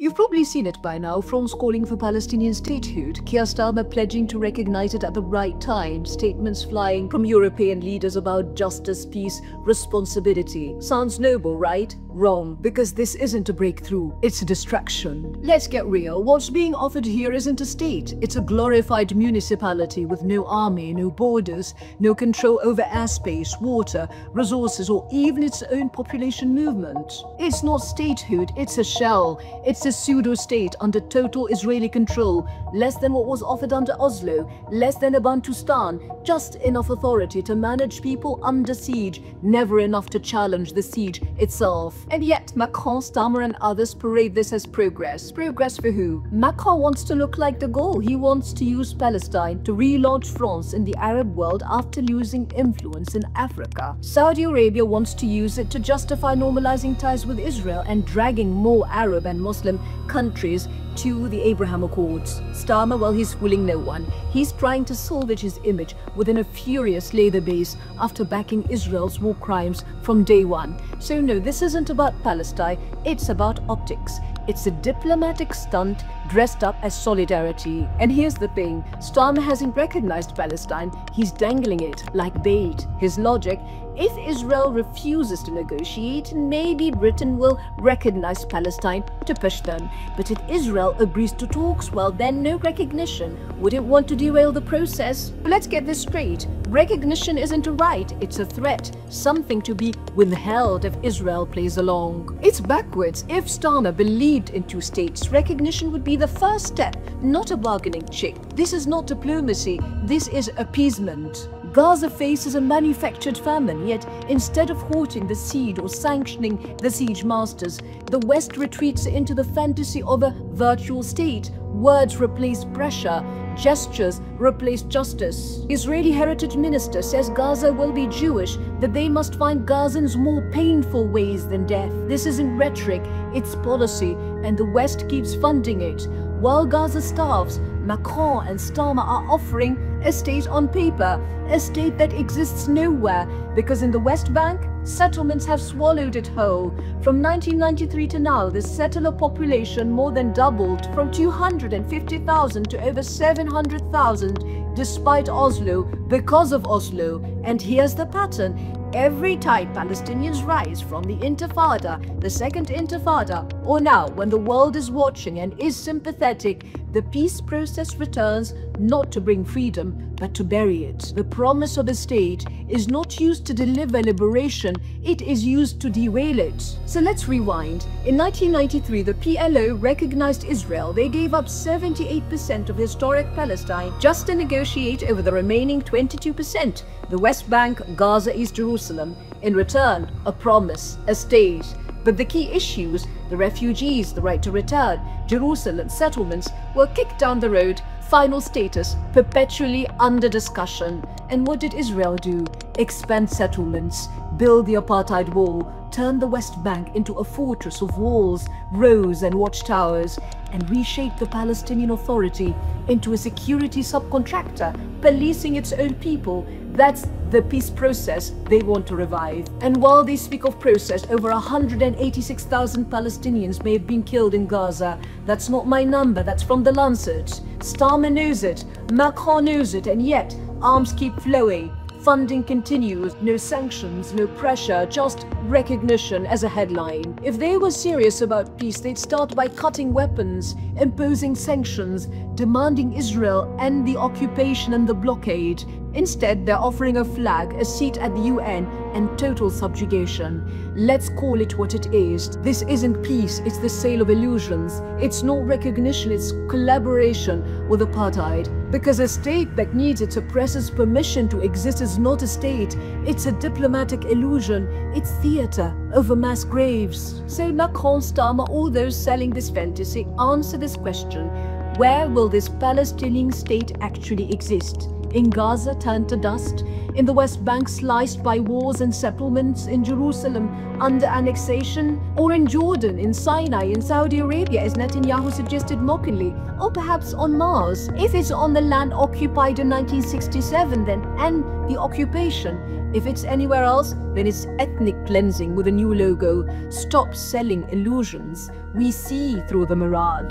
You've probably seen it by now, France calling for Palestinian statehood, Keir Starmer pledging to recognize it at the right time, statements flying from European leaders about justice, peace, responsibility. Sounds noble, right? Wrong, because this isn't a breakthrough, it's a distraction. Let's get real, what's being offered here isn't a state, it's a glorified municipality with no army, no borders, no control over airspace, water, resources, or even its own population movement. It's not statehood, it's a shell. It's a pseudo-state under total Israeli control, less than what was offered under Oslo, less than a Bantustan, just enough authority to manage people under siege, never enough to challenge the siege itself. And yet, Macron, Starmer and others parade this as progress. Progress for who? Macron wants to look like de Gaulle. He wants to use Palestine to relaunch France in the Arab world after losing influence in Africa. Saudi Arabia wants to use it to justify normalizing ties with Israel and dragging more Arab and Muslim countries to the Abraham Accords. Starmer, well, he's fooling no one. He's trying to salvage his image within a furious Labour base after backing Israel's war crimes from day one. So no, this isn't about Palestine, it's about optics. It's a diplomatic stunt dressed up as solidarity. And here's the thing, Starmer hasn't recognized Palestine, he's dangling it like bait. His logic: if Israel refuses to negotiate, maybe Britain will recognize Palestine to push them. But if Israel agrees to talks, well, then no recognition. Wouldn't want to derail the process. But let's get this straight. Recognition isn't a right, it's a threat. Something to be withheld if Israel plays along. It's backwards. If Starmer believed in two states, recognition would be the first step, not a bargaining chip. This is not diplomacy, this is appeasement. Gaza faces a manufactured famine, yet instead of halting the siege or sanctioning the siege masters, the West retreats into the fantasy of a virtual state. Words replace pressure, gestures replace justice. Israeli heritage minister says Gaza will be Jewish, that they must find Gazans more painful ways than death. This isn't rhetoric, it's policy, and the West keeps funding it. While Gaza starves, Macron and Starmer are offering a state on paper, a state that exists nowhere, because in the West Bank, settlements have swallowed it whole. From 1993 to now, the settler population more than doubled from 250,000 to over 700,000, despite Oslo, because of Oslo. And here's the pattern. Every time Palestinians rise from the Intifada, the second Intifada, or now when the world is watching and is sympathetic, the peace process returns not to bring freedom, but to bury it. The promise of a state is not used to deliver liberation, it is used to derail it. So let's rewind. In 1993, the PLO recognized Israel. They gave up 78% of historic Palestine just to negotiate over the remaining 22%, the West Bank, Gaza, East Jerusalem. In return, a promise, a state. But the key issues, the refugees, the right to return, Jerusalem settlements, were kicked down the road. Final status perpetually under discussion. And what did Israel do? Expand settlements, build the apartheid wall, turn the West Bank into a fortress of walls, rows and watchtowers, and reshape the Palestinian Authority into a security subcontractor, policing its own people. That's the peace process they want to revive. And while they speak of process, over 186,000 Palestinians may have been killed in Gaza. That's not my number, that's from The Lancet. Starmer knows it, Macron knows it, and yet arms keep flowing. Funding continues, no sanctions, no pressure, just recognition as a headline. If they were serious about peace, they'd start by cutting weapons, imposing sanctions, demanding Israel end the occupation and the blockade. Instead, they're offering a flag, a seat at the UN, and total subjugation. Let's call it what it is. This isn't peace, it's the sale of illusions. It's not recognition, it's collaboration with apartheid. Because a state that needs its oppressor's permission to exist is not a state, it's a diplomatic illusion, it's theater over mass graves. So Macron, Starmer, all those selling this fantasy, answer this question: where will this Palestinian state actually exist? In Gaza turned to dust, in the West Bank sliced by wars and settlements, in Jerusalem under annexation, or in Jordan, in Sinai, in Saudi Arabia, as Netanyahu suggested mockingly, or perhaps on Mars. If it's on the land occupied in 1967, then end the occupation. If it's anywhere else, then it's ethnic cleansing with a new logo. Stop selling illusions. We see through the mirage.